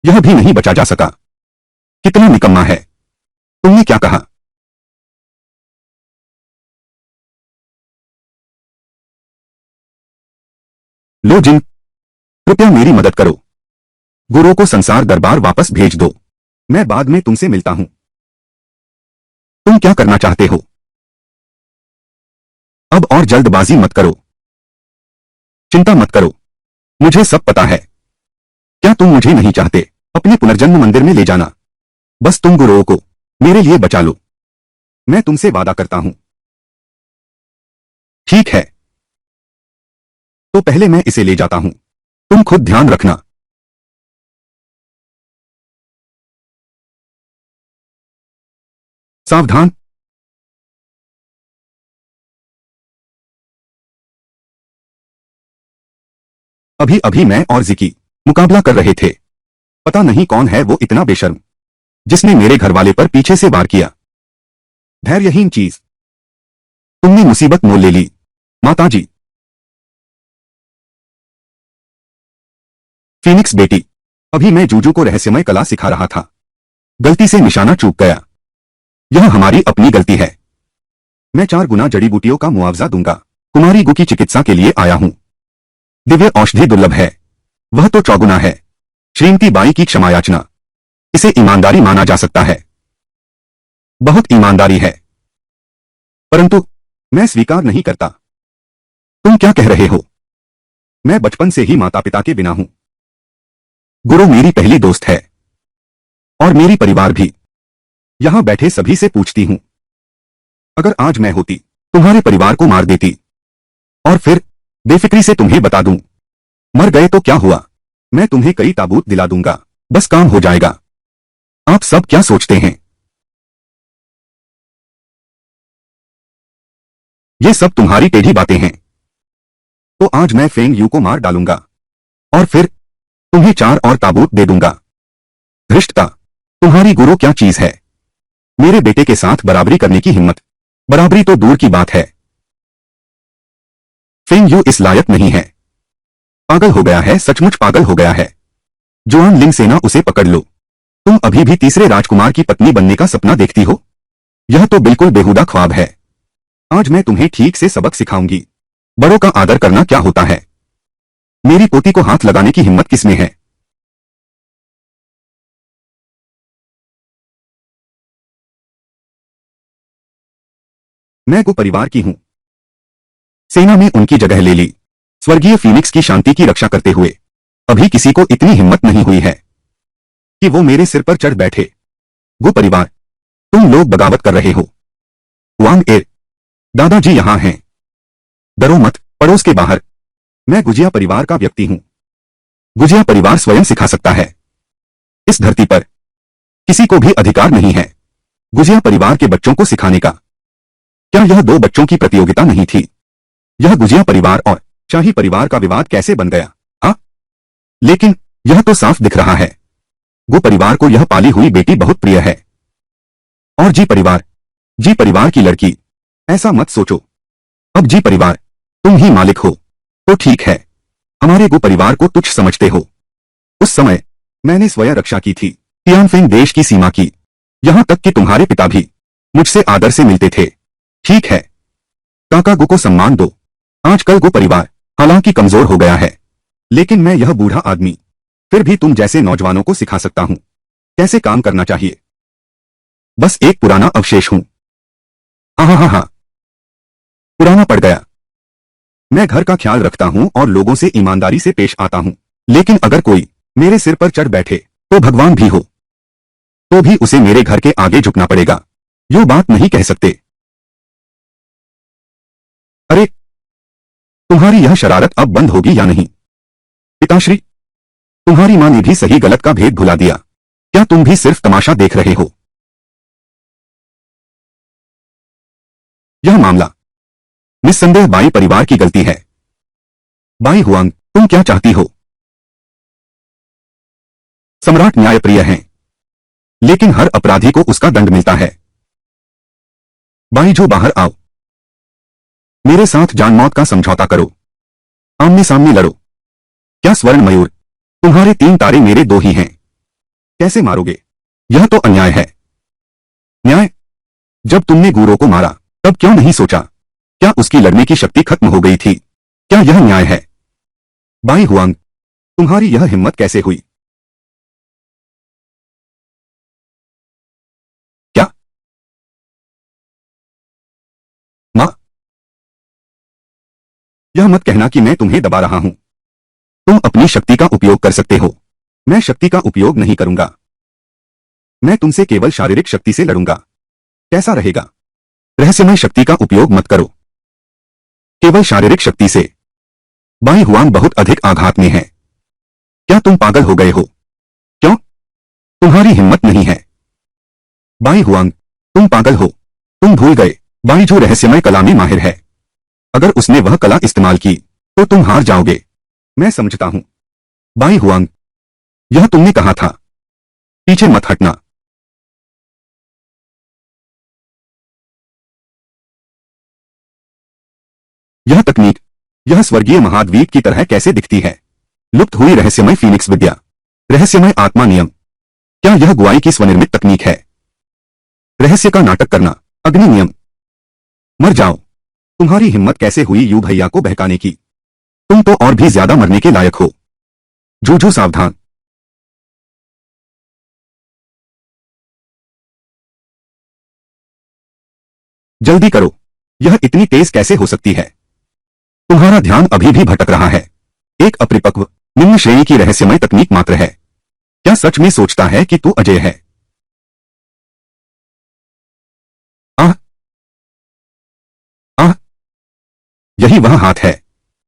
यह भी नहीं बचा जा सका। कितना निकम्मा है। तुमने क्या कहा? लो जिन, कृपया मेरी मदद करो। गुरु को संसार दरबार वापस भेज दो। मैं बाद में तुमसे मिलता हूं। तुम क्या करना चाहते हो? अब और जल्दबाजी मत करो। चिंता मत करो, मुझे सब पता है। क्या तुम मुझे नहीं चाहते अपने पुनर्जन्म मंदिर में ले जाना? बस तुम गुरुओं को मेरे लिए बचा लो। मैं तुमसे वादा करता हूं। ठीक है, तो पहले मैं इसे ले जाता हूं। तुम खुद ध्यान रखना। सावधान। अभी अभी मैं और जिकी मुकाबला कर रहे थे। पता नहीं कौन है वो इतना बेशर्म जिसने मेरे घरवाले पर पीछे से वार किया। धैर्यहीन चीज, तुमने मुसीबत मोल ले ली। माताजी। फीनिक्स बेटी, अभी मैं जूजू को रहस्यमय कला सिखा रहा था। गलती से निशाना चूक गया। यह हमारी अपनी गलती है। मैं 4 गुना जड़ी बूटियों का मुआवजा दूंगा। कुमारी गु की चिकित्सा के लिए आया हूं। दिव्य औषधि दुर्लभ है, वह तो चौगुना है। श्रीमती बाई की क्षमायाचना, इसे ईमानदारी माना जा सकता है। बहुत ईमानदारी है, परंतु मैं स्वीकार नहीं करता। तुम क्या कह रहे हो? मैं बचपन से ही माता पिता के बिना हूं। गुरु मेरी पहली दोस्त है, और मेरी परिवार भी। यहां बैठे सभी से पूछती हूं। अगर आज मैं होती, तुम्हारे परिवार को मार देती, और फिर बेफिक्री से तुम्हें बता दूं, मर गए तो क्या हुआ? मैं तुम्हें कई ताबूत दिला दूंगा, बस काम हो जाएगा। आप सब क्या सोचते हैं? ये सब तुम्हारी टेढ़ी बातें हैं। तो आज मैं फेंग यू को मार डालूंगा, और फिर तुम्हें 4 और ताबूत दे दूंगा। धृष्टता, तुम्हारी गुरु क्या चीज है? मेरे बेटे के साथ बराबरी करने की हिम्मत। बराबरी तो दूर की बात है। फेंग यू इस लायक नहीं है। पागल हो गया है, सचमुच पागल हो गया है। जुआन लिंग सेना, उसे पकड़ लो। तुम अभी भी तीसरे राजकुमार की पत्नी बनने का सपना देखती हो? यह तो बिल्कुल बेहुदा ख्वाब है। आज मैं तुम्हें ठीक से सबक सिखाऊंगी। बड़ों का आदर करना क्या होता है। मेरी पोती को हाथ लगाने की हिम्मत किसमें है? मैं गु परिवार की हूं। सेना में उनकी जगह ले ली, स्वर्गीय फीनिक्स की शांति की रक्षा करते हुए। अभी किसी को इतनी हिम्मत नहीं हुई है कि वो मेरे सिर पर चढ़ बैठे। गु परिवार, तुम लोग बगावत कर रहे हो। वांग एर, दादाजी यहां हैं। डरो मत, पड़ोस के बाहर। मैं गुजिया परिवार का व्यक्ति हूं। गुजिया परिवार स्वयं सिखा सकता है। इस धरती पर किसी को भी अधिकार नहीं है गुजिया परिवार के बच्चों को सिखाने का। क्या यह 2 बच्चों की प्रतियोगिता नहीं थी? यह गुजिया परिवार और शाही परिवार का विवाद कैसे बन गया? हाँ, लेकिन यह तो साफ दिख रहा है, गु परिवार को यह पाली हुई बेटी बहुत प्रिय है। और जी परिवार की लड़की। ऐसा मत सोचो। अब जी परिवार, तुम ही मालिक हो तो ठीक है। हमारे गु परिवार को तुच्छ समझते हो। उस समय मैंने स्वयं रक्षा की थी, तियानफेंग देश की सीमा की। यहां तक कि तुम्हारे पिता भी मुझसे आदर से मिलते थे। ठीक है, काका गु को सम्मान दो। आजकल गु परिवार हालांकि कमजोर हो गया है, लेकिन मैं यह बूढ़ा आदमी फिर भी तुम जैसे नौजवानों को सिखा सकता हूं कैसे काम करना चाहिए। बस एक पुराना अवशेष हूं। हाँ, पुराना पड़ गया। मैं घर का ख्याल रखता हूं और लोगों से ईमानदारी से पेश आता हूं, लेकिन अगर कोई मेरे सिर पर चढ़ बैठे तो भगवान भी हो तो भी उसे मेरे घर के आगे झुकना पड़ेगा। यूं बात नहीं कह सकते। अरे, तुम्हारी यह शरारत अब बंद होगी या नहीं? पिताश्री, तुम्हारी मां ने भी सही गलत का भेद भुला दिया। क्या तुम भी सिर्फ तमाशा देख रहे हो? यह मामला निस्संदेह बाई परिवार की गलती है। बाई हुआंग, तुम क्या चाहती हो? सम्राट न्यायप्रिय हैं, लेकिन हर अपराधी को उसका दंड मिलता है। बाई जो, बाहर आओ। मेरे साथ जान मौत का समझौता करो। आमने सामने लड़ो। क्या स्वर्ण मयूर, तुम्हारे 3 तारे मेरे 2 ही हैं। कैसे मारोगे? यह तो अन्याय है। न्याय? जब तुमने गुरु को मारा तब क्यों नहीं सोचा? क्या उसकी लड़ने की शक्ति खत्म हो गई थी? क्या यह न्याय है? बाई हुआंग, तुम्हारी यह हिम्मत कैसे हुई? क्या? मां, यह मत कहना कि मैं तुम्हें दबा रहा हूं। तुम अपनी शक्ति का उपयोग कर सकते हो। मैं शक्ति का उपयोग नहीं करूंगा। मैं तुमसे केवल शारीरिक शक्ति से लड़ूंगा। कैसा रहेगा? रहस्यमय शक्ति का उपयोग मत करो। केवल शारीरिक शक्ति से। बाई हुआंग बहुत अधिक आघात में है। क्या तुम पागल हो गए हो? क्यों? तुम्हारी हिम्मत नहीं है। बाई हुआंग, तुम पागल हो। तुम भूल गए, बाई जो रहस्यमय कला में माहिर है। अगर उसने वह कला इस्तेमाल की तो तुम हार जाओगे। मैं समझता हूं। बाई हुआंग, यह तुमने कहा था। पीछे मत हटना। यह तकनीक, यह स्वर्गीय महाद्वीप की तरह कैसे दिखती है? लुप्त हुई रहस्यमय फीनिक्स विद्या, रहस्यमय आत्मा नियम। क्या यह गुआई की स्वनिर्मित तकनीक है? रहस्य का नाटक करना, अग्नि नियम। मर जाओ। तुम्हारी हिम्मत कैसे हुई यू भैया को बहकाने की? तुम तो और भी ज्यादा मरने के लायक हो। जूझू सावधान। जल्दी करो। यह इतनी तेज कैसे हो सकती है? तुम्हारा ध्यान अभी भी भटक रहा है। एक अपरिपक्व, निम्न श्रेणी की रहस्यमय तकनीक मात्र है। क्या सच में सोचता है कि तू अजय है? आह, आह, यही वह हाथ है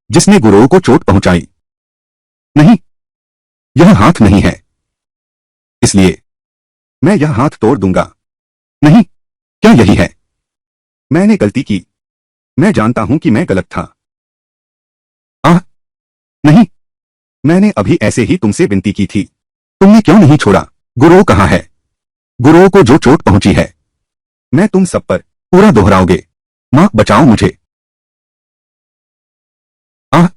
जिसने गुरुओं को चोट पहुंचाई। नहीं, यह हाथ नहीं है। इसलिए मैं यह हाथ तोड़ दूंगा। नहीं, क्या यही है? मैंने गलती की। मैं जानता हूं कि मैं गलत था। आह, नहीं, मैंने अभी ऐसे ही तुमसे विनती की थी। तुमने क्यों नहीं छोड़ा? गुरुओं कहाँ है? गुरुओं को जो चोट पहुंची है मैं तुम सब पर पूरा दोहराओगे। मां, बचाओ मुझे। आह,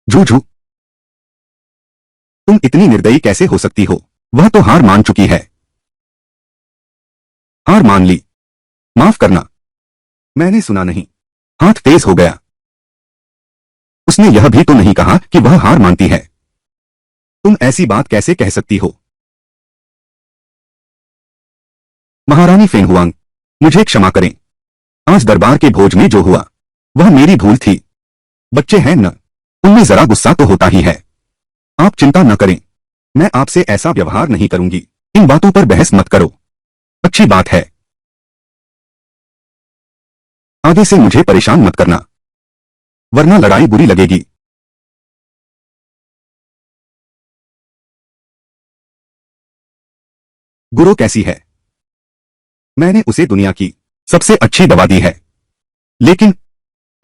जूझू, तुम इतनी निर्दयी कैसे हो सकती हो? वह तो हार मान चुकी है। हार मान ली। माफ करना, मैंने सुना नहीं। हाथ तेज हो गया। उसने यह भी तो नहीं कहा कि वह हार मानती है। तुम ऐसी बात कैसे कह सकती हो? महारानी फेंगहुआंग, मुझे क्षमा करें। आज दरबार के भोज में जो हुआ वह मेरी भूल थी। बच्चे हैं न, उनमें जरा गुस्सा तो होता ही है। आप चिंता न करें, मैं आपसे ऐसा व्यवहार नहीं करूंगी। इन बातों पर बहस मत करो। अच्छी बात है। आगे से मुझे परेशान मत करना, वरना लड़ाई बुरी लगेगी। गुरु कैसी है? मैंने उसे दुनिया की सबसे अच्छी दवा दी है। लेकिन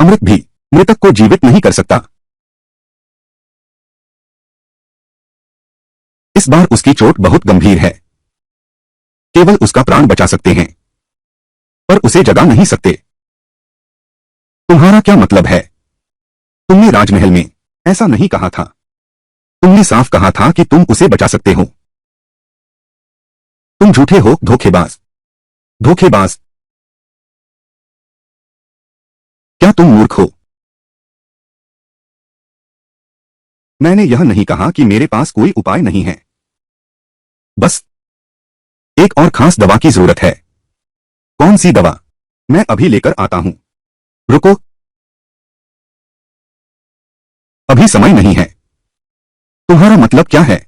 अमृत भी मृतक को जीवित नहीं कर सकता। इस बार उसकी चोट बहुत गंभीर है। केवल उसका प्राण बचा सकते हैं, पर उसे जगा नहीं सकते। तुम्हारा क्या मतलब है? तुमने राजमहल में ऐसा नहीं कहा था। तुमने साफ कहा था कि तुम उसे बचा सकते हो। तुम झूठे हो, धोखेबाज। धोखेबाज। क्या तुम मूर्ख हो? मैंने यह नहीं कहा कि मेरे पास कोई उपाय नहीं है। बस एक और खास दवा की जरूरत है। कौन सी दवा? मैं अभी लेकर आता हूं। रुको, अभी समय नहीं है। तुम्हारा मतलब क्या है?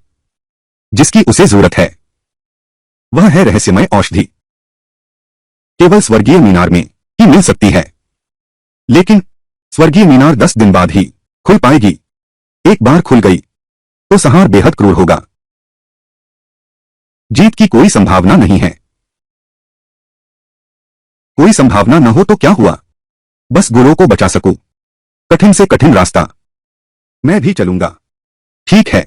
जिसकी उसे जरूरत है वह है रहस्यमय औषधि। केवल स्वर्गीय मीनार में ही मिल सकती है। लेकिन स्वर्गीय मीनार 10 दिन बाद ही खुल पाएगी। एक बार खुल गई तो संहार बेहद क्रूर होगा। जीत की कोई संभावना नहीं है। कोई संभावना न हो तो क्या हुआ? बस गुरु को बचा सकूं। कठिन से कठिन रास्ता मैं भी चलूंगा। ठीक है,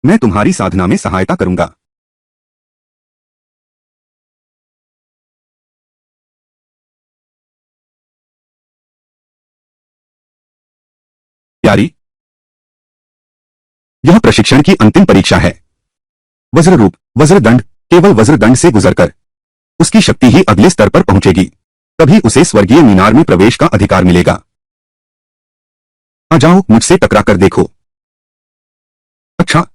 मैं तुम्हारी साधना में सहायता करूंगा। तैयारी। यह प्रशिक्षण की अंतिम परीक्षा है। वज्र रूप, वज्रदंड, केवल वज्रदंड से गुजरकर उसकी शक्ति ही अगले स्तर पर पहुंचेगी, तभी उसे स्वर्गीय मीनार में प्रवेश का अधिकार मिलेगा। आ जाओ, मुझसे टकरा कर देखो। अच्छा।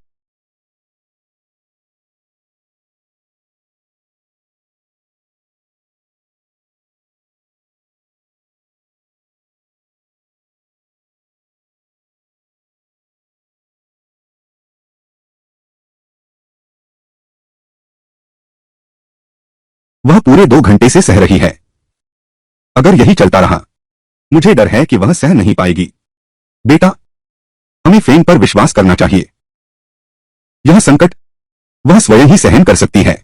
वह पूरे 2 घंटे से सह रही है। अगर यही चलता रहा, मुझे डर है कि वह सह नहीं पाएगी। बेटा, हमें फेंग पर विश्वास करना चाहिए। यह संकट वह स्वयं ही सहन कर सकती है।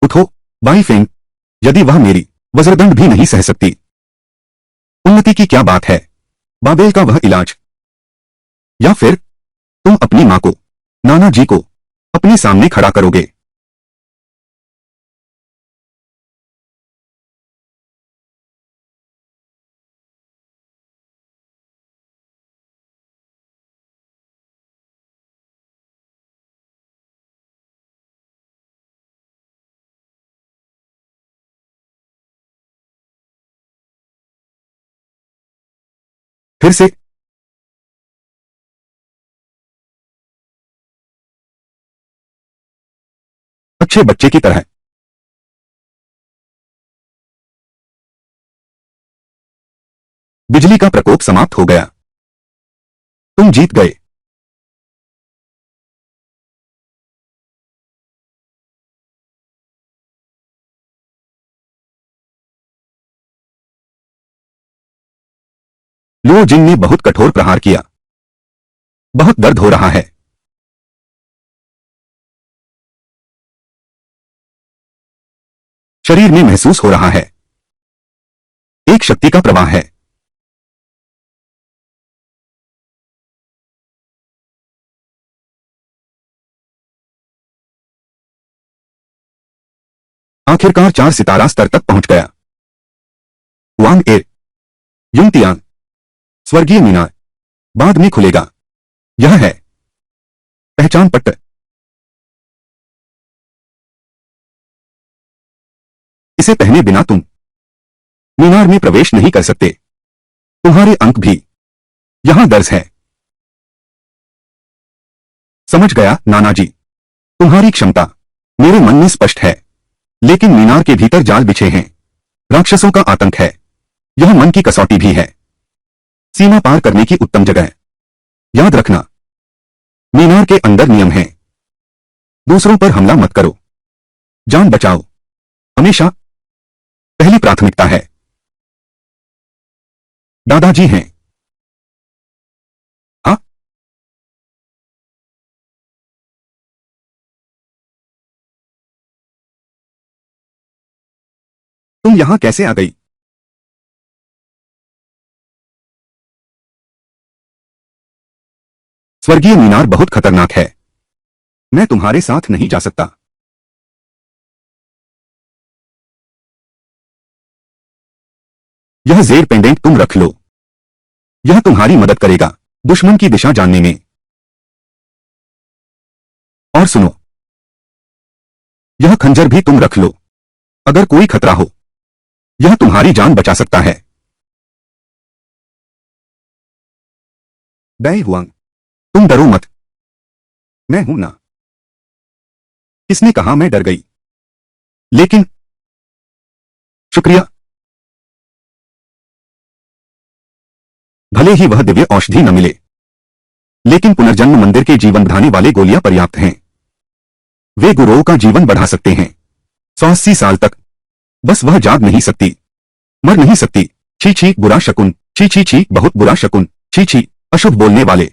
उठो, बाई फेंग। यदि वह मेरी वज्रदंड भी नहीं सह सकती, उन्नति की क्या बात है? बाबेल का वह इलाज। या फिर तुम अपनी मां को, नाना जी को अपने सामने खड़ा करोगे। फिर से अच्छे बच्चे की तरह। बिजली का प्रकोप समाप्त हो गया। तुम जीत गए। लुओ जिन ने बहुत कठोर प्रहार किया। बहुत दर्द हो रहा है। शरीर में महसूस हो रहा है एक शक्ति का प्रवाह है। आखिरकार 4 सितारा स्तर तक पहुंच गया। वांग ए, युंगतियांग, स्वर्गीय मीनार बाद में खुलेगा। यह है पहचान पत्र। इसे पहने बिना तुम मीनार में प्रवेश नहीं कर सकते। तुम्हारे अंक भी यहां दर्ज है। समझ गया नाना जी। तुम्हारी क्षमता मेरे मन में स्पष्ट है, लेकिन मीनार के भीतर जाल बिछे हैं। राक्षसों का आतंक है। यह मन की कसौटी भी है। सीमा पार करने की उत्तम जगह। याद रखना, मीनार के अंदर नियम है। दूसरों पर हमला मत करो। जान बचाओ हमेशा पहली प्राथमिकता है। दादाजी हैं। हाँ। तुम यहां कैसे आ गई? स्वर्गीय मीनार बहुत खतरनाक है। मैं तुम्हारे साथ नहीं जा सकता। यह जेर पेंडेंट तुम रख लो। यह तुम्हारी मदद करेगा दुश्मन की दिशा जानने में। और सुनो, यह खंजर भी तुम रख लो। अगर कोई खतरा हो, यह तुम्हारी जान बचा सकता है। बै हुआंग, तुम डरो मत। मैं हूं ना। किसने कहा मैं डर गई? लेकिन शुक्रिया। भले ही वह दिव्य औषधि न मिले, लेकिन पुनर्जन्म मंदिर के जीवन बढ़ाने वाले गोलियां पर्याप्त हैं। वे गुरुओं का जीवन बढ़ा सकते हैं 180 साल तक। बस वह जाग नहीं सकती, मर नहीं सकती। छी छी, बुरा शकुन। छी छी छी, बहुत बुरा शकुन। छी छी, अशुभ बोलने वाले।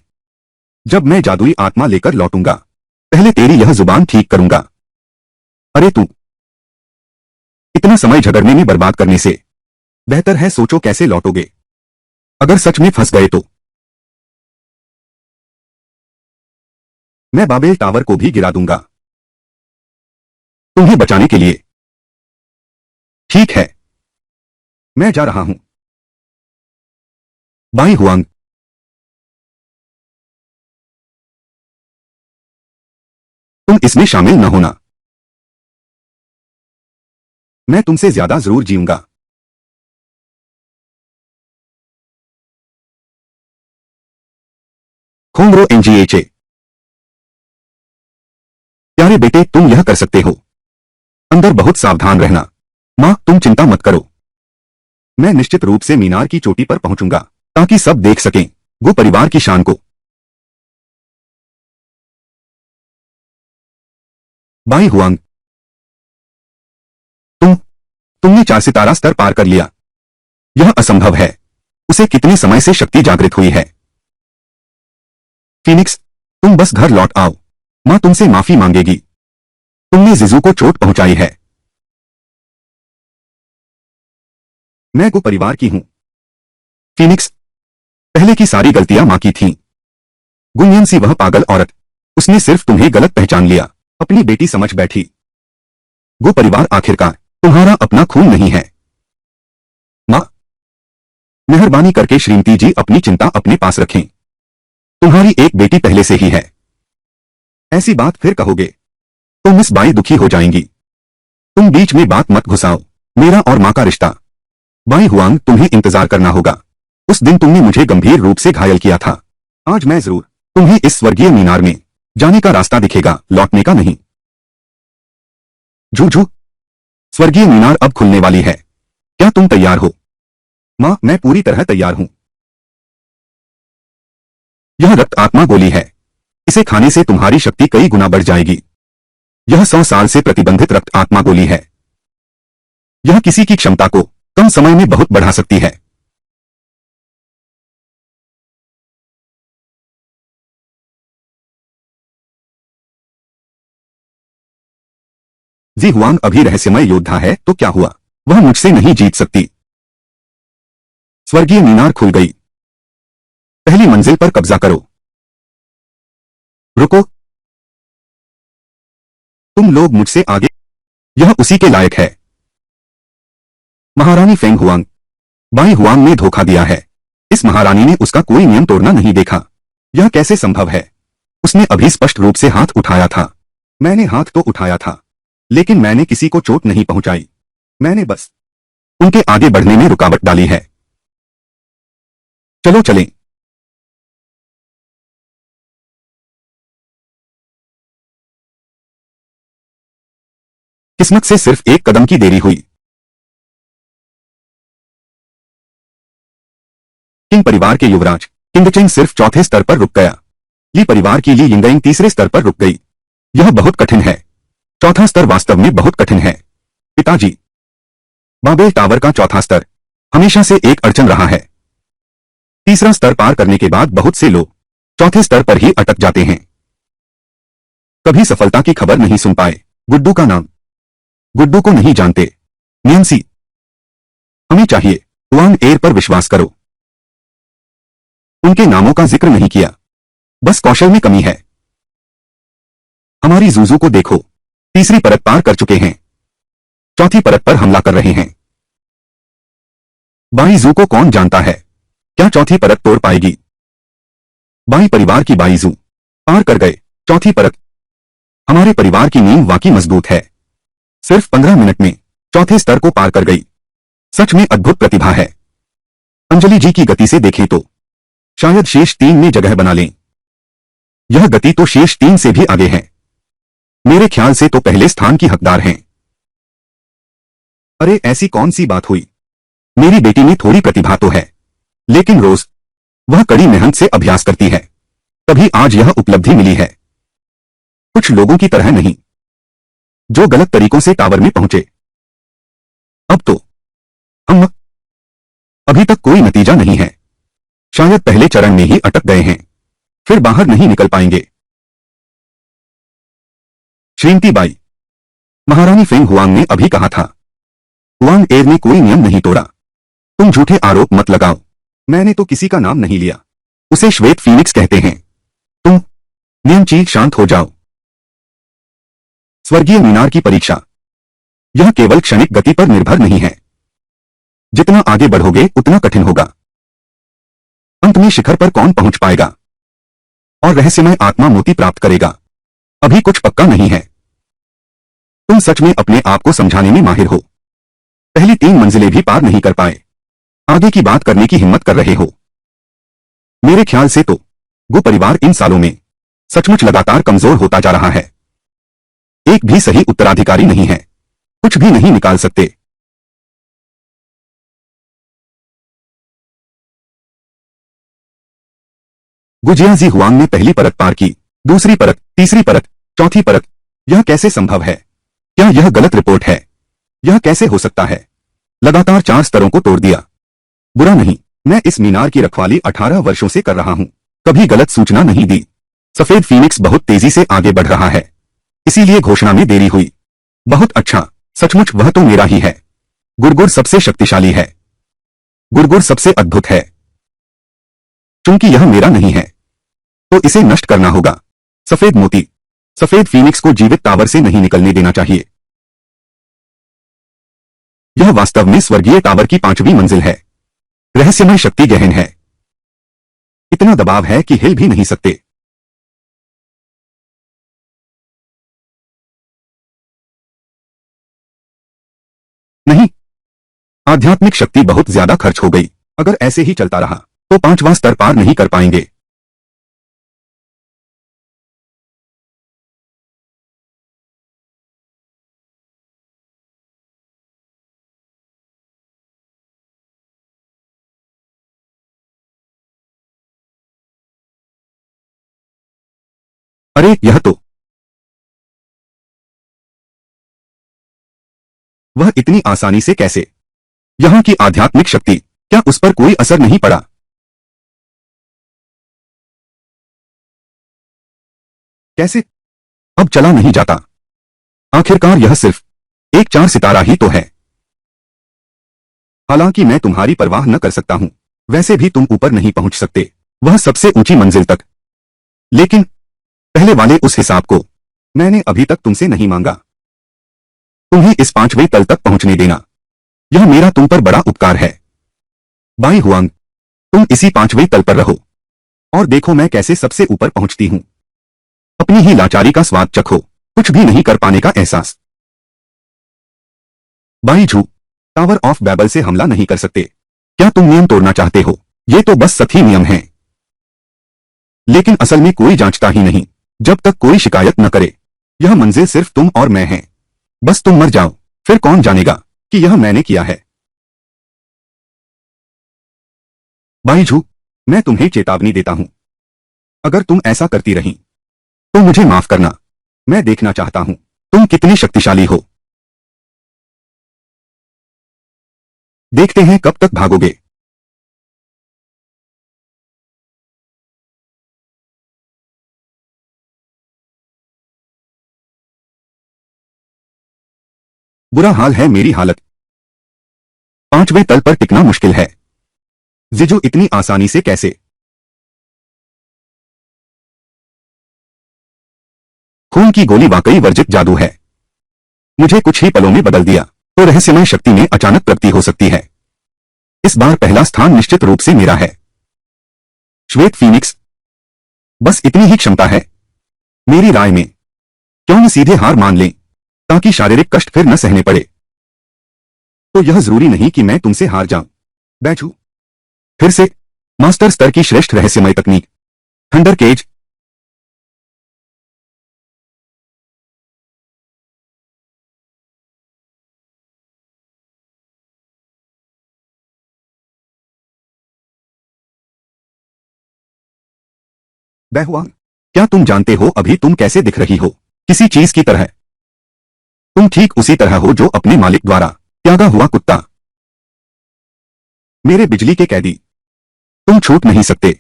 जब मैं जादुई आत्मा लेकर लौटूंगा, पहले तेरी यह जुबान ठीक करूंगा। अरे तू, इतना समय झगड़ने में बर्बाद करने से बेहतर है सोचो कैसे लौटोगे। अगर सच में फंस गए तो मैं बाबेल टावर को भी गिरा दूंगा तुम्हें बचाने के लिए। ठीक है, मैं जा रहा हूं। बाई हुआंग, तुम इसमें शामिल न होना। मैं तुमसे ज्यादा जरूर जीऊंगा। खोंगरो एनजीएचए, प्यारे बेटे तुम यह कर सकते हो। अंदर बहुत सावधान रहना। मां तुम चिंता मत करो। मैं निश्चित रूप से मीनार की चोटी पर पहुंचूंगा ताकि सब देख सकें वो परिवार की शान को। बाई हुआंग, तुमने 4 सितारा स्तर पार कर लिया। यह असंभव है। उसे कितने समय से शक्ति जागृत हुई है। फीनिक्स, तुम बस घर लौट आओ। मां तुमसे माफी मांगेगी। तुमने जिजू को चोट पहुंचाई है। मैं को परिवार की हूं। फीनिक्स, पहले की सारी गलतियां मां की थीं। गुंयन सी वह पागल औरत, उसने सिर्फ तुम्हें गलत पहचान लिया, अपनी बेटी समझ बैठी। वो परिवार आखिरकार तुम्हारा अपना खून नहीं है। मां, मेहरबानी करके श्रीमती जी अपनी चिंता अपने पास रखें। तुम्हारी एक बेटी पहले से ही है। ऐसी बात फिर कहोगे तो मिस बाई दुखी हो जाएंगी। तुम बीच में बात मत घुसाओ। मेरा और मां का रिश्ता। बाई हुआंग तुम्हें इंतजार करना होगा। उस दिन तुमने मुझे गंभीर रूप से घायल किया था। आज मैं जरूर तुम्हें इस स्वर्गीय मीनार में जाने का रास्ता दिखेगा, लौटने का नहीं। जूझू, स्वर्गीय मीनार अब खुलने वाली है। क्या तुम तैयार हो? मां मैं पूरी तरह तैयार हूं। यह रक्त आत्मा गोली है। इसे खाने से तुम्हारी शक्ति कई गुना बढ़ जाएगी। यह 100 साल से प्रतिबंधित रक्त आत्मा गोली है। यह किसी की क्षमता को कम समय में बहुत बढ़ा सकती है। जी हुआंग अभी रहस्यमय योद्धा है तो क्या हुआ, वह मुझसे नहीं जीत सकती। स्वर्गीय मीनार खुल गई। पहली मंजिल पर कब्जा करो। रुको, तुम लोग मुझसे आगे। यह उसी के लायक है। महारानी फेंग हुआंग, बाई हुआंग ने धोखा दिया है। इस महारानी ने उसका कोई नियम तोड़ना नहीं देखा। यह कैसे संभव है? उसने अभी स्पष्ट रूप से हाथ उठाया था। मैंने हाथ तो उठाया था, लेकिन मैंने किसी को चोट नहीं पहुंचाई। मैंने बस उनके आगे बढ़ने में रुकावट डाली है। चलो चलें। किस्मत से सिर्फ एक कदम की देरी हुई। किंग परिवार के युवराज किंगचेंग सिर्फ चौथे स्तर पर रुक गया। ली परिवार की ली यिंगयिंग तीसरे स्तर पर रुक गई। यह बहुत कठिन है। चौथा स्तर वास्तव में बहुत कठिन है। पिताजी, बाबेल टावर का चौथा स्तर हमेशा से एक अड़चन रहा है। तीसरा स्तर पार करने के बाद बहुत से लोग चौथे स्तर पर ही अटक जाते हैं। कभी सफलता की खबर नहीं सुन पाए। गुड्डू का नाम गुड्डू को नहीं जानते। नियंसी, हमें चाहिए। हुआंग एयर पर विश्वास करो। उनके नामों का जिक्र नहीं किया। बस कौशल में कमी है। हमारी जूजू को देखो, तीसरी परत पार कर चुके हैं। चौथी परत पर हमला कर रहे हैं। बाई जू को कौन जानता है, क्या चौथी परत तोड़ पाएगी? बाई परिवार की बाई जू पार कर गए चौथी परत। हमारे परिवार की नींव वाकई मजबूत है। सिर्फ 15 मिनट में चौथे स्तर को पार कर गई। सच में अद्भुत प्रतिभा है। अंजलि जी की गति से देखें तो शायद शेष 3 में जगह बना लें। यह गति तो शेष 3 से भी आगे है। मेरे ख्याल से तो पहले स्थान की हकदार हैं। अरे ऐसी कौन सी बात हुई? मेरी बेटी में थोड़ी प्रतिभा तो है, लेकिन रोज वह कड़ी मेहनत से अभ्यास करती है, तभी आज यह उपलब्धि मिली है। कुछ लोगों की तरह नहीं, जो गलत तरीकों से टावर में पहुंचे। अब तो हम अभी तक कोई नतीजा नहीं है। शायद पहले चरण में ही अटक गए हैं, फिर बाहर नहीं निकल पाएंगे। श्रीमती बाई, महारानी फेंग हुआंग ने अभी कहा था। हुआंग एयर ने कोई नियम नहीं तोड़ा। तुम झूठे आरोप मत लगाओ। मैंने तो किसी का नाम नहीं लिया। उसे श्वेत फीनिक्स कहते हैं। तुम नियमची शांत हो जाओ। स्वर्गीय मीनार की परीक्षा, यह केवल क्षणिक गति पर निर्भर नहीं है। जितना आगे बढ़ोगे उतना कठिन होगा। में शिखर पर कौन पहुंच पाएगा और रहस्यमय आत्मा मोती प्राप्त करेगा, अभी कुछ पक्का नहीं है। तुम सच में अपने आप को समझाने में माहिर हो। पहली 3 मंजिलें भी पार नहीं कर पाए, आगे की बात करने की हिम्मत कर रहे हो। मेरे ख्याल से तो गु परिवार इन सालों में सचमुच लगातार कमजोर होता जा रहा है। एक भी सही उत्तराधिकारी नहीं है, कुछ भी नहीं निकाल सकते। गुजियाजी हुआंग ने पहली परत पार की, दूसरी परत, तीसरी परत, चौथी परत। यह कैसे संभव है? क्या यह गलत रिपोर्ट है? यह कैसे हो सकता है? लगातार 4 स्तरों को तोड़ दिया। बुरा नहीं, मैं इस मीनार की रखवाली 18 वर्षों से कर रहा हूं, कभी गलत सूचना नहीं दी। सफेद फीनिक्स बहुत तेजी से आगे बढ़ रहा है, इसीलिए घोषणा में देरी हुई। बहुत अच्छा, सचमुच वह तो मेरा ही है। गुरगुर सबसे शक्तिशाली है, गुरगुर सबसे अद्भुत है। चूंकि यह मेरा नहीं है तो इसे नष्ट करना होगा। सफेद मोती, सफेद फीनिक्स को जीवित टावर से नहीं निकलने देना चाहिए। यह वास्तव में स्वर्गीय टावर की 5वीं मंजिल है। रहस्यमय शक्ति गहन है, इतना दबाव है कि हिल भी नहीं सकते। नहीं, आध्यात्मिक शक्ति बहुत ज्यादा खर्च हो गई। अगर ऐसे ही चलता रहा तो 5वां स्तर पार नहीं कर पाएंगे। अरे यह तो, वह इतनी आसानी से कैसे? यहां की आध्यात्मिक शक्ति, क्या उस पर कोई असर नहीं पड़ा? कैसे? अब चला नहीं जाता। आखिरकार यह सिर्फ एक 4 सितारा ही तो है। हालांकि मैं तुम्हारी परवाह न कर सकता हूं, वैसे भी तुम ऊपर नहीं पहुंच सकते, वह सबसे ऊंची मंजिल तक। लेकिन पहले वाले उस हिसाब को मैंने अभी तक तुमसे नहीं मांगा। तुम्हें इस 5वें तल तक पहुंचने देना, यह मेरा तुम पर बड़ा उपकार है। बाई हुआंग, तुम इसी 5वें तल पर रहो और देखो मैं कैसे सबसे ऊपर पहुंचती हूं। अपनी ही लाचारी का स्वाद चखो, कुछ भी नहीं कर पाने का एहसास। By Zhu, Tower of Babel से हमला नहीं कर सकते। क्या तुम नियम तोड़ना चाहते हो? ये तो बस सही नियम हैं। लेकिन असल में कोई जांचता ही नहीं, जब तक कोई शिकायत न करे। यह मंजिल सिर्फ तुम और मैं हैं। बस तुम मर जाओ, फिर कौन जानेगा कि यह मैंने किया है। बाईजू, मैं तुम्हें चेतावनी देता हूं, अगर तुम ऐसा करती रही तो मुझे माफ करना। मैं देखना चाहता हूं तुम कितनी शक्तिशाली हो। देखते हैं कब तक भागोगे। बुरा हाल है मेरी हालत। 5वें तल पर टिकना मुश्किल है। जिजू इतनी आसानी से कैसे? खून की गोली वाकई वर्जित जादू है, मुझे कुछ ही पलों में बदल दिया। तो रहस्यमय शक्ति में अचानक प्रगति हो सकती है। इस बार पहला स्थान निश्चित रूप से मेरा है। श्वेत फीनिक्स, बस इतनी ही क्षमता है मेरी राय में। क्यों न सीधे हार मान लें, ताकि शारीरिक कष्ट फिर न सहने पड़े। तो यह जरूरी नहीं कि मैं तुमसे हार जाऊं। बैठू फिर से मास्टर स्तर की श्रेष्ठ रहस्यमय तकनीक, थंडर केज। बेहुआंग, क्या तुम जानते हो अभी तुम कैसे दिख रही हो? किसी चीज की तरह। तुम ठीक उसी तरह हो जो अपने मालिक द्वारा त्यागा हुआ कुत्ता। मेरे बिजली के कैदी, तुम छूट नहीं सकते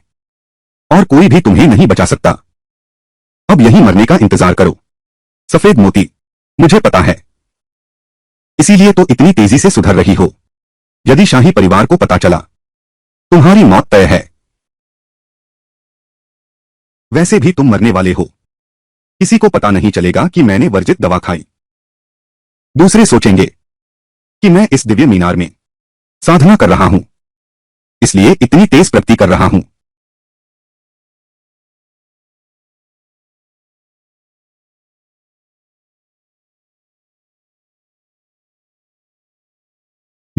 और कोई भी तुम्हें नहीं बचा सकता। अब यही मरने का इंतजार करो। सफेद मोती, मुझे पता है, इसीलिए तो इतनी तेजी से सुधर रही हो। यदि शाही परिवार को पता चला, तुम्हारी मौत तय है। वैसे भी तुम मरने वाले हो, किसी को पता नहीं चलेगा कि मैंने वर्जित दवा खाई। दूसरे सोचेंगे कि मैं इस दिव्य मीनार में साधना कर रहा हूं, इसलिए इतनी तेज प्रगति कर रहा हूं।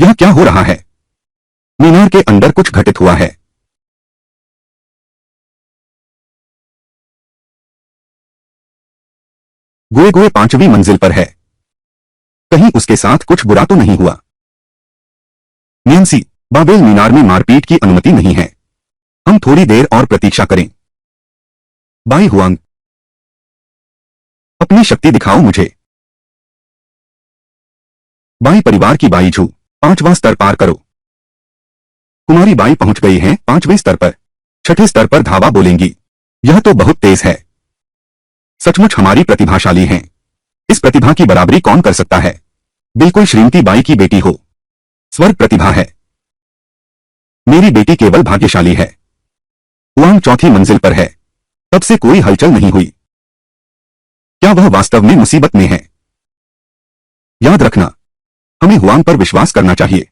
यह क्या हो रहा है? मीनार के अंदर कुछ घटित हुआ है। गुए गुए 5वीं मंजिल पर है। कहीं उसके साथ कुछ बुरा तो नहीं हुआ? नियंसी, बाबेल मीनार में मारपीट की अनुमति नहीं है। हम थोड़ी देर और प्रतीक्षा करें। बाई हुआंग, अपनी शक्ति दिखाओ मुझे। बाई परिवार की बाई झू, 5वां स्तर पार करो। कुमारी बाई पहुंच गई हैं 5वें स्तर पर। 6ठे स्तर पर धावा बोलेंगी। यह तो बहुत तेज है। सचमुच हमारी प्रतिभाशाली हैं। इस प्रतिभा की बराबरी कौन कर सकता है? बिल्कुल श्रीमती बाई की बेटी हो। स्वर्ग प्रतिभा है। मेरी बेटी केवल भाग्यशाली है। हुआंग 4थी मंजिल पर है। तब से कोई हलचल नहीं हुई। क्या वह वास्तव में मुसीबत में है? याद रखना, हमें हुआंग पर विश्वास करना चाहिए।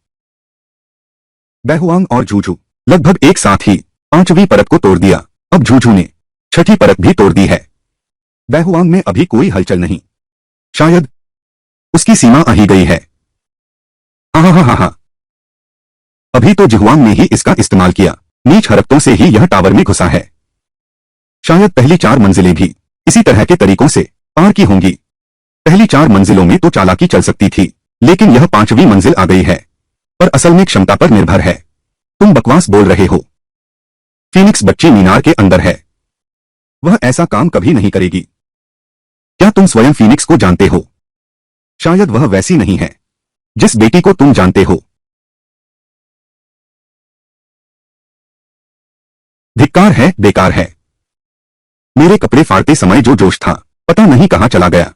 बैहुआंग और झूझू लगभग एक साथ ही 5वीं परत को तोड़ दिया। अब झूझू ने 6ठी परत भी तोड़ दी है। बैहुआंग में अभी कोई हलचल नहीं। शायद उसकी सीमा आ ही गई है। हाँ हाँ हाँ हाँ, अभी तो जिहुआंग ने ही इसका इस्तेमाल किया। नीच हरकतों से ही यह टावर में घुसा है। शायद पहली 4 मंजिलें भी इसी तरह के तरीकों से पार की होंगी। पहली 4 मंजिलों में तो चालाकी चल सकती थी, लेकिन यह 5वीं मंजिल आ गई है। पर असल में क्षमता पर निर्भर है। तुम बकवास बोल रहे हो। फीनिक्स बच्ची मीनार के अंदर है। वह ऐसा काम कभी नहीं करेगी। क्या तुम स्वयं फीनिक्स को जानते हो? शायद वह वैसी नहीं है जिस बेटी को तुम जानते हो। धिक्कार है, बेकार है। मेरे कपड़े फाड़ते समय जो जोश था, पता नहीं कहां चला गया।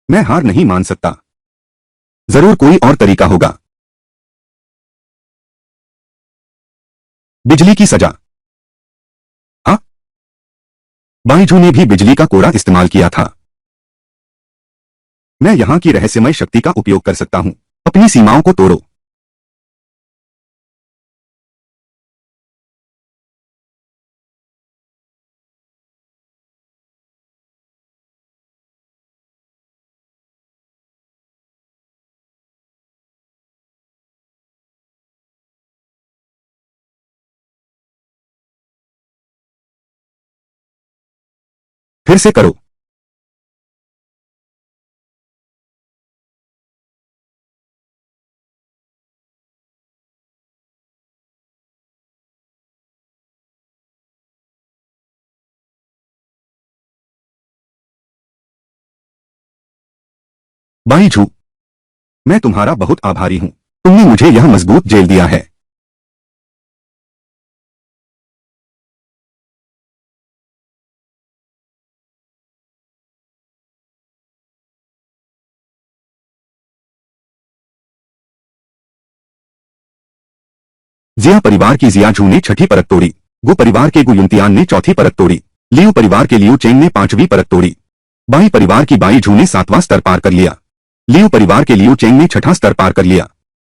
मैं हार नहीं मान सकता। जरूर कोई और तरीका होगा। बिजली की सजा। हाँ, बाईजू ने भी बिजली का कोड़ा इस्तेमाल किया था। मैं यहां की रहस्यमय शक्ति का उपयोग कर सकता हूं। अपनी सीमाओं को तोड़ो। फिर से करो। बाईजू, मैं तुम्हारा बहुत आभारी हूं। तुमने मुझे यह मजबूत जेल दिया है। जिया परिवार की जिया झू ने 6ठी परत तोड़ी। गु परिवार के गु युनतियान ने 4थी परत तोड़ी। लियू परिवार के लियू चेंग ने 5वीं परत तोड़ी। बाई परिवार की बाई झू ने 7वां स्तर पार कर लिया। लियू परिवार के लियू चेंग ने 6ठा स्तर पार कर लिया।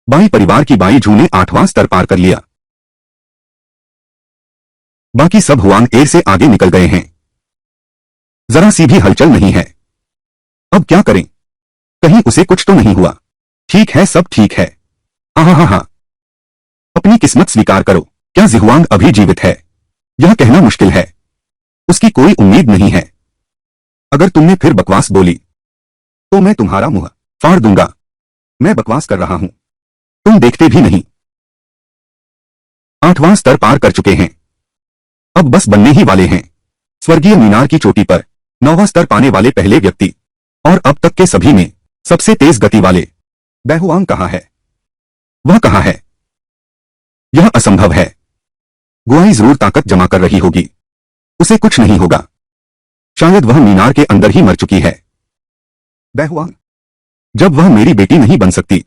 बाई परिवार की बाई झू ने 8वां स्तर पार कर लिया। बाकी सब हुआंग एर से आगे निकल गए हैं। जरा सी भी हलचल नहीं है। अब क्या करें? कहीं उसे कुछ तो नहीं हुआ? ठीक है, सब ठीक है। हाँ हाँ हाँ हाँ, अपनी किस्मत स्वीकार करो। क्या जिहुआंग अभी जीवित है? यह कहना मुश्किल है। उसकी कोई उम्मीद नहीं है। अगर तुमने फिर बकवास बोली तो मैं तुम्हारा मुंह फाड़ दूंगा। मैं बकवास कर रहा हूं, तुम देखते भी नहीं। 8वां स्तर पार कर चुके हैं। अब बस बनने ही वाले हैं स्वर्गीय मीनार की चोटी पर 9वां स्तर पाने वाले पहले व्यक्ति। और अब तक के सभी में सबसे तेज गति वाले। बैहुआंग कहाँ है? वह कहाँ है? यह असंभव है। गुआई जरूर ताकत जमा कर रही होगी। उसे कुछ नहीं होगा। शायद वह मीनार के अंदर ही मर चुकी है। बैहुआंग, जब वह मेरी बेटी नहीं बन सकती,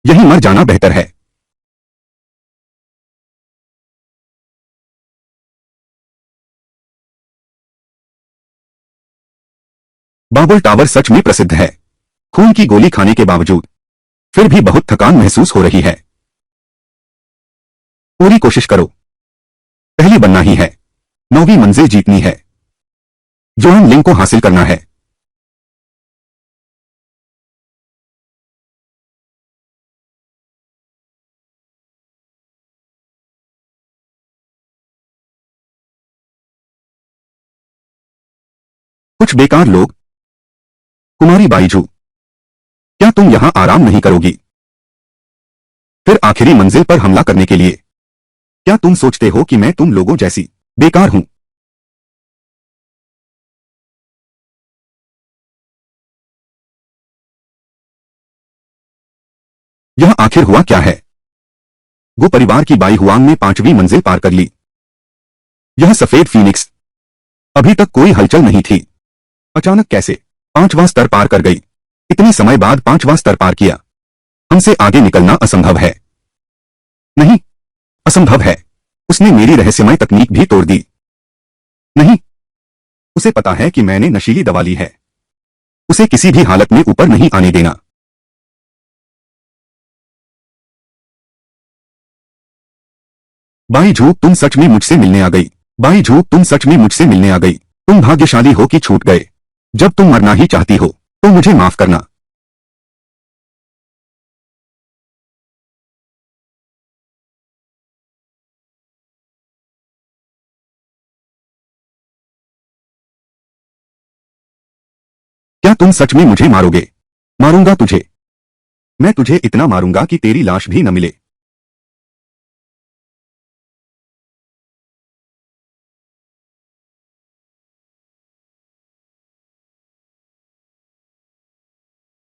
यही मर जाना बेहतर है। बाबुल टावर सच में प्रसिद्ध है। खून की गोली खाने के बावजूद फिर भी बहुत थकान महसूस हो रही है। पूरी कोशिश करो, पहली बनना ही है, 9वीं मंजिल जीतनी है, जोआन लिंग को हासिल करना है। कुछ बेकार लोग। कुमारी बाईजू, क्या तुम यहां आराम नहीं करोगी? फिर आखिरी मंजिल पर हमला करने के लिए? क्या तुम सोचते हो कि मैं तुम लोगों जैसी बेकार हूं? यह आखिर हुआ क्या है? गो परिवार की बाई हुआंग ने 5वीं मंजिल पार कर ली। यह सफेद फीनिक्स, अभी तक कोई हलचल नहीं थी, अचानक कैसे 5वां स्तर पार कर गई? इतने समय बाद 5वां स्तर पार किया। हमसे आगे निकलना असंभव है। नहीं, असंभव है। उसने मेरी रहस्यमय तकनीक भी तोड़ दी। नहीं, उसे पता है कि मैंने नशीली दवा ली है। उसे किसी भी हालत में ऊपर नहीं आने देना। बाई झूक, तुम सच में मुझसे मिलने आ गई। बाई झूक, तुम सच में मुझसे मिलने आ गई। तुम भाग्यशाली हो कि छूट गए। जब तुम मरना ही चाहती हो तो मुझे माफ करना। क्या तुम सच में मुझे मारोगे? मारूंगा तुझे। मैं तुझे इतना मारूंगा कि तेरी लाश भी न मिले।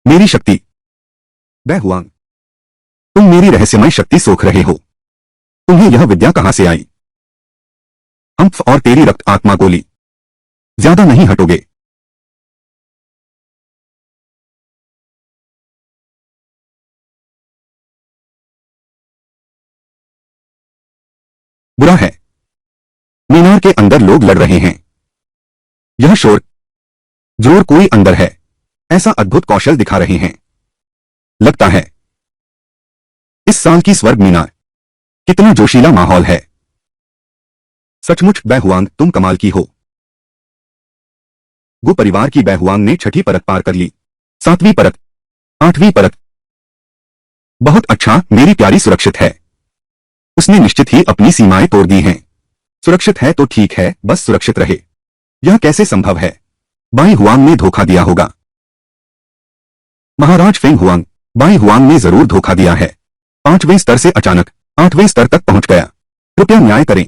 मेरी शक्ति। बै हुआंग, तुम मेरी रहस्यमय शक्ति सोख रहे हो। तुम्हें यह विद्या कहां से आई? हम्फ, और तेरी रक्त आत्मा गोली। ज्यादा नहीं हटोगे। बुरा है। मीनार के अंदर लोग लड़ रहे हैं। यह शोर, जरूर कोई अंदर है। ऐसा अद्भुत कौशल दिखा रहे हैं। लगता है इस साल की स्वर्ग मीनार, कितना जोशीला माहौल है। सचमुच बै हुआंग, तुम कमाल की हो। गु परिवार की बै हुआंग ने 6ठी परत पार कर ली। 7वीं परत, 8वीं परत। बहुत अच्छा, मेरी प्यारी सुरक्षित है। उसने निश्चित ही अपनी सीमाएं तोड़ दी हैं। सुरक्षित है तो ठीक है, बस सुरक्षित रहे। यह कैसे संभव है? बाई हुआंग ने धोखा दिया होगा। महाराज फेंग हुआंग, बाई हुआंग ने जरूर धोखा दिया है। 5वें स्तर से अचानक 8वें स्तर तक पहुंच गया। कृपया न्याय करें।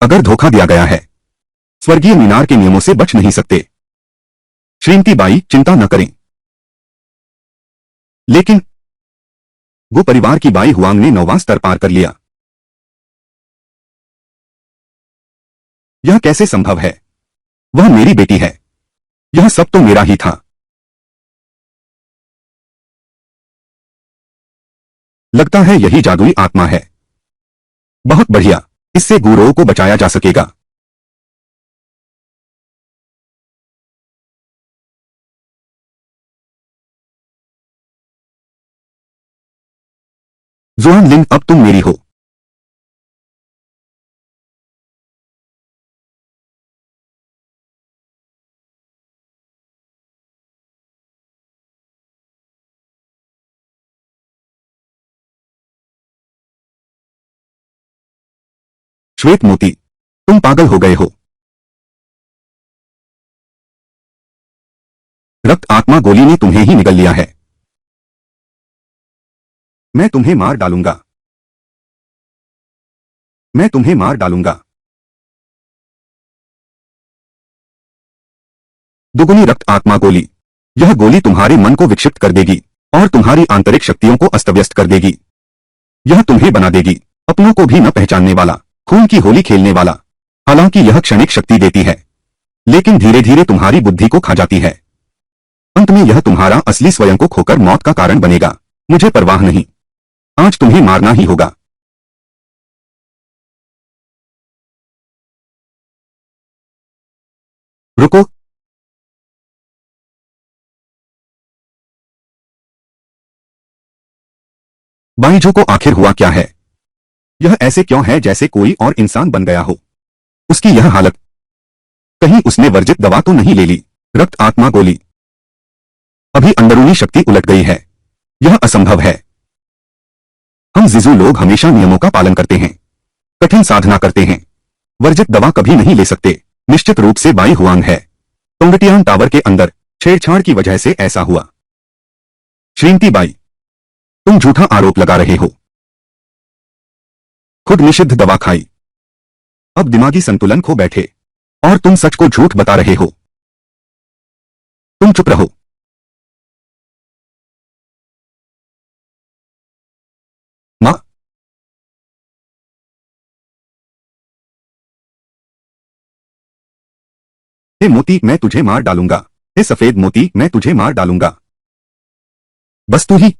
अगर धोखा दिया गया है, स्वर्गीय मीनार के नियमों से बच नहीं सकते। श्रीमती बाई, चिंता न करें। लेकिन गु परिवार की बाई हुआंग ने 9वां स्तर पार कर लिया। यह कैसे संभव है? वह मेरी बेटी है। यह सब तो मेरा ही था। लगता है यही जादुई आत्मा है। बहुत बढ़िया, इससे गुरुओं को बचाया जा सकेगा। जुआन लिंग, अब तुम मेरी हो। श्वेत मोती, तुम पागल हो गए हो। रक्त आत्मा गोली ने तुम्हें ही निगल लिया है। मैं तुम्हें मार डालूंगा। मैं तुम्हें मार डालूंगा। दुगुनी रक्त आत्मा गोली। यह गोली तुम्हारे मन को विक्षिप्त कर देगी और तुम्हारी आंतरिक शक्तियों को अस्तव्यस्त कर देगी। यह तुम्हें बना देगी अपनों को भी न पहचानने वाला, खून की होली खेलने वाला। हालांकि यह क्षणिक शक्ति देती है, लेकिन धीरे धीरे तुम्हारी बुद्धि को खा जाती है। अंत में यह तुम्हारा असली स्वयं को खोकर मौत का कारण बनेगा। मुझे परवाह नहीं, आज तुम्हें मारना ही होगा। रुको। बाईजू को आखिर हुआ क्या है? यह ऐसे क्यों है जैसे कोई और इंसान बन गया हो? उसकी यह हालत, कहीं उसने वर्जित दवा तो नहीं ले ली? रक्त आत्मा गोली। अभी अंदरूनी शक्ति उलट गई है। यह असंभव है। हम जिजू लोग हमेशा नियमों का पालन करते हैं, कठिन साधना करते हैं, वर्जित दवा कभी नहीं ले सकते। निश्चित रूप से बाई हुआंग है। तोंगटियान टावर के अंदर छेड़छाड़ की वजह से ऐसा हुआ। श्रीमती बाई, तुम झूठा आरोप लगा रहे हो। खुद निषिद्ध दवा खाई, अब दिमागी संतुलन खो बैठे, और तुम सच को झूठ बता रहे हो। तुम चुप रहो। मां, हे मोती, मैं तुझे मार डालूंगा। हे सफेद मोती, मैं तुझे मार डालूंगा। बस तू ही।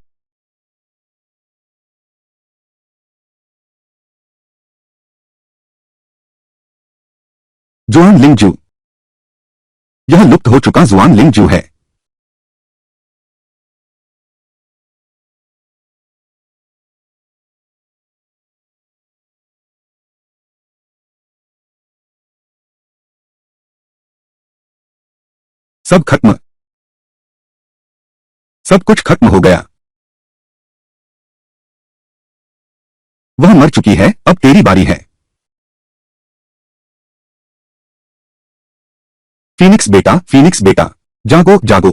जुआन लिंगजू। यह लुप्त हो चुका जुआन लिंगजू है। सब खत्म। सब कुछ खत्म हो गया। वह मर चुकी है, अब तेरी बारी है। फीनिक्स बेटा, जागो जागो।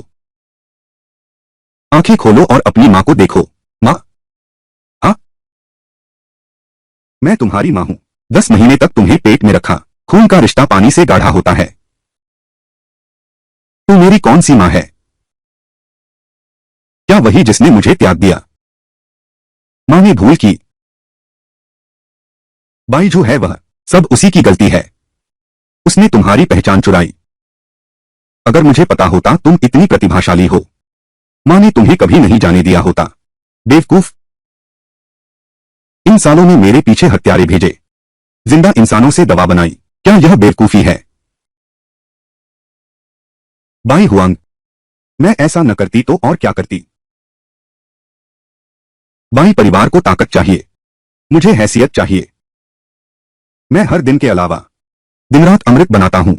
आंखें खोलो और अपनी मां को देखो। मां। हाँ, मैं तुम्हारी मां हूं। 10 महीने तक तुम्हें पेट में रखा। खून का रिश्ता पानी से गाढ़ा होता है। तू मेरी कौन सी मां है? क्या वही जिसने मुझे त्याग दिया? मां ने भूल की। बाईजू है वह। सब उसी की गलती है। उसने तुम्हारी पहचान चुराई। अगर मुझे पता होता तुम इतनी प्रतिभाशाली हो, मां ने तुम्हें कभी नहीं जाने दिया होता। बेवकूफ। इन सालों में मेरे पीछे हत्यारे भेजे, जिंदा इंसानों से दवा बनाई। क्या यह बेवकूफी है? बाई हुआंग, मैं ऐसा न करती तो और क्या करती? बाई परिवार को ताकत चाहिए, मुझे हैसियत चाहिए। मैं हर दिन के अलावा दिन रात अमृत बनाता हूं,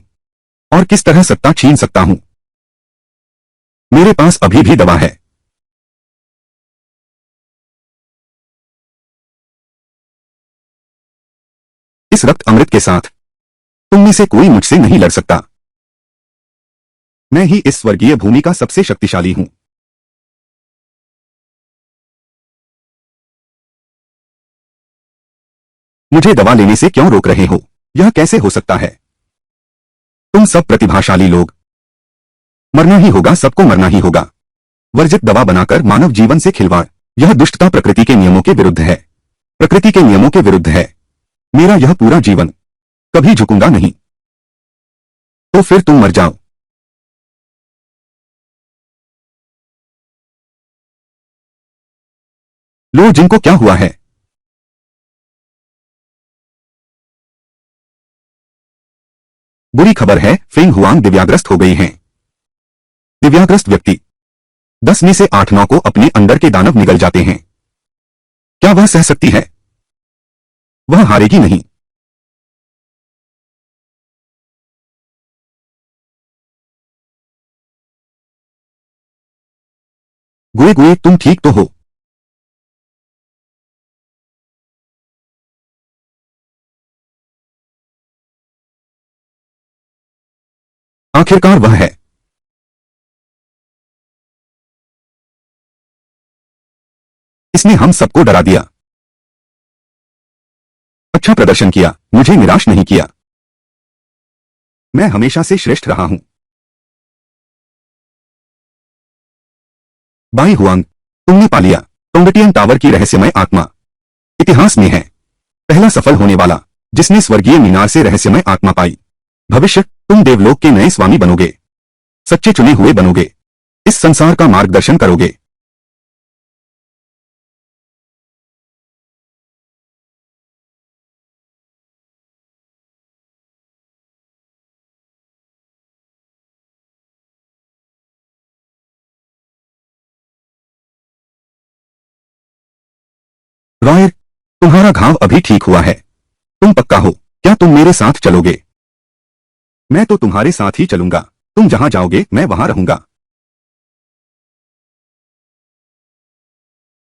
और किस तरह सत्ता छीन सकता हूं? मेरे पास अभी भी दवा है। इस रक्त अमृत के साथ तुम में से कोई मुझसे नहीं लड़ सकता। मैं ही इस स्वर्गीय भूमि का सबसे शक्तिशाली हूं। मुझे दवा लेने से क्यों रोक रहे हो? यह कैसे हो सकता है? तुम सब प्रतिभाशाली लोग, मरना ही होगा, सबको मरना ही होगा। वर्जित दवा बनाकर मानव जीवन से खिलवाड़, यह दुष्टता प्रकृति के नियमों के विरुद्ध है। प्रकृति के नियमों के विरुद्ध है। मेरा यह पूरा जीवन, कभी झुकूंगा नहीं। तो फिर तुम मर जाओ। लो जिनको क्या हुआ है? बुरी खबर है, फेंग हुआंग दिव्याग्रस्त हो गई हैं। दिव्याग्रस्त व्यक्ति 10 में से 8-9 को अपने अंदर के दानव निगल जाते हैं। क्या वह सह सकती है? वह हारेगी नहीं। गुए गुए, तुम ठीक तो हो? आखिरकार वह है। इसने हम सबको डरा दिया। अच्छा प्रदर्शन किया, मुझे निराश नहीं किया। मैं हमेशा से श्रेष्ठ रहा हूं। बाई हुआंग, तुमने पा लिया। टोंगटियन टावर की रहस्यमय आत्मा इतिहास में है पहला सफल होने वाला, जिसने स्वर्गीय मीनार से रहस्यमय आत्मा पाई। भविष्य, तुम देवलोक के नए स्वामी बनोगे, सच्चे चुने हुए बनोगे, इस संसार का मार्गदर्शन करोगे। रॉय, तुम्हारा घाव अभी ठीक हुआ है। तुम पक्का हो? क्या तुम मेरे साथ चलोगे? मैं तो तुम्हारे साथ ही चलूंगा। तुम जहां जाओगे मैं वहां रहूंगा।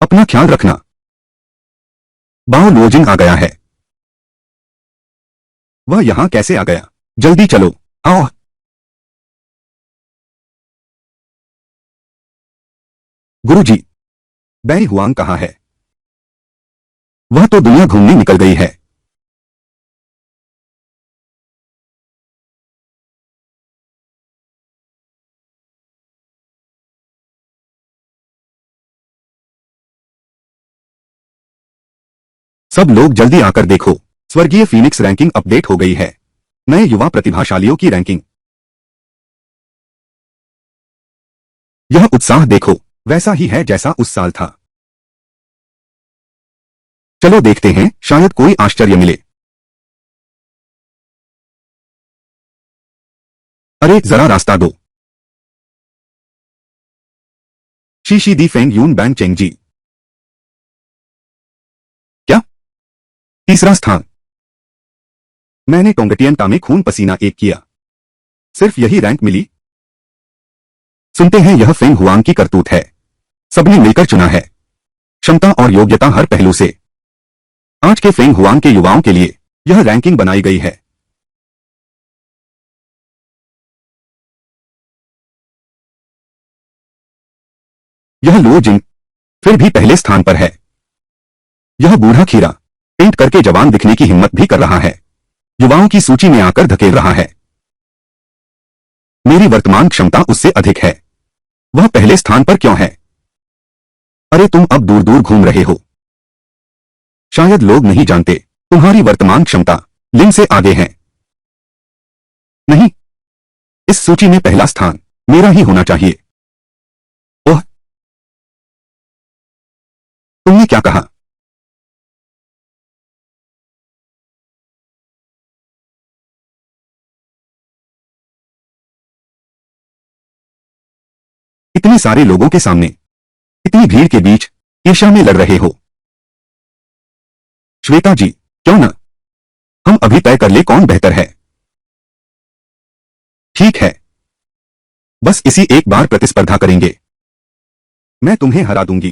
अपना ख्याल रखना। बाओ लोजिंग आ गया है। वह यहां कैसे आ गया? जल्दी चलो, आओ। गुरुजी, बैरी हुआंग कहाँ है? वह तो दुनिया घूमने निकल गई है। सब लोग जल्दी आकर देखो, स्वर्गीय फीनिक्स रैंकिंग अपडेट हो गई है। नए युवा प्रतिभाशालियों की रैंकिंग। यह उत्साह देखो, वैसा ही है जैसा उस साल था। चलो देखते हैं, शायद कोई आश्चर्य मिले। अरे जरा रास्ता दो। शीशी दी फेंग यून बैंग चेंगजी। क्या? तीसरा स्थान। मैंने टोंगटियन में खून पसीना एक किया। सिर्फ यही रैंक मिली? सुनते हैं यह फेंग हुआंग की करतूत है। सबने मिलकर चुना है। क्षमता और योग्यता हर पहलू से। आज के फेंग हुआंग के युवाओं के लिए यह रैंकिंग बनाई गई है। यह लो जिंग फिर भी पहले स्थान पर है। यह बूढ़ा खीरा पेंट करके जवान दिखने की हिम्मत भी कर रहा है। युवाओं की सूची में आकर धकेल रहा है। मेरी वर्तमान क्षमता उससे अधिक है। वह पहले स्थान पर क्यों है? अरे तुम अब दूर दूर घूम रहे हो। शायद लोग नहीं जानते तुम्हारी वर्तमान क्षमता लिंग से आगे है। नहीं, इस सूची में पहला स्थान मेरा ही होना चाहिए। ओह, तुमने क्या कहा? इतने सारे लोगों के सामने, इतनी भीड़ के बीच ईर्ष्या में लड़ रहे हो। श्वेता जी, क्यों न हम अभी तय कर ले कौन बेहतर है। ठीक है, बस इसी एक बार प्रतिस्पर्धा करेंगे। मैं तुम्हें हरा दूंगी।